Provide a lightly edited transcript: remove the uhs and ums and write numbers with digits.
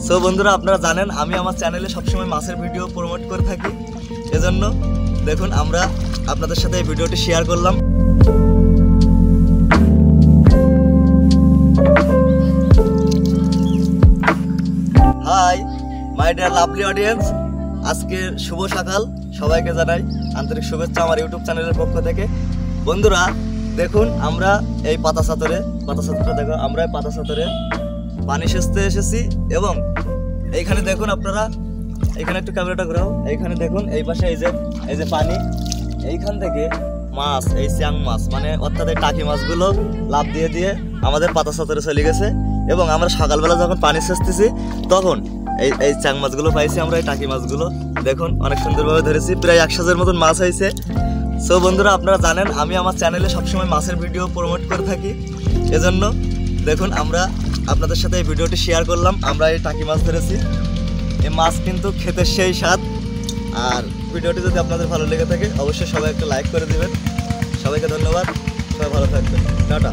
So বন্ধুরা, আপনারা জানেন আমি আমার চ্যানেলে সবসময় মাছের ভিডিও প্রমোট করে থাকি। এজন্য দেখুন আমরা আপনাদের সাথে এই ভিডিওটি শেয়ার করলাম। Hi my dear lovely audience, আজকে শুভ সকাল, সবাইকে জানাই আন্তরিক শুভেচ্ছা আমার ইউটিউব চ্যানেলের পক্ষ থেকে। বন্ধুরা দেখুন আমরা এই পাতা ছাতরে দেখো, আমরা এই পাতা ছাতরে পানি সেচতে এসেছি এবং এইখানে দেখুন আপনারা, এইখানে একটু ক্যামেরাটা ঘোরাও, এইখানে দেখুন এই পাশে এই যে পানি, এইখান থেকে মাছ, এই চ্যাং মাছ মানে অর্থাৎ এই টাকি মাছগুলো লাফ দিয়ে দিয়ে আমাদের পাতা ছাতরে চলে গেছে। এবং আমরা সকালবেলা যখন পানি সেচতেছি তখন এই চ্যাং মাছগুলো পাইছি আমরা, এই টাকি মাছগুলো দেখুন অনেক সুন্দরভাবে ধরেছি, প্রায় 100-এর মতন মাছ হয়েছে। সো বন্ধুরা, আপনারা জানেন আমি আমার চ্যানেলে সবসময় মাছের ভিডিও প্রমোট করে থাকি। এজন্য দেখুন আমরা আপনাদের সাথে এই ভিডিওটি শেয়ার করলাম। আমরা এই টাকি মাছ ধরেছি, এই মাছ কিন্তু খেতে সেই স্বাদ। আর ভিডিওটি যদি আপনাদের ভালো লেগে থাকে অবশ্যই সবাই একটা লাইক করে দিবেন। সবাইকে ধন্যবাদ, সবাই ভালো থাকবেন, টাটা।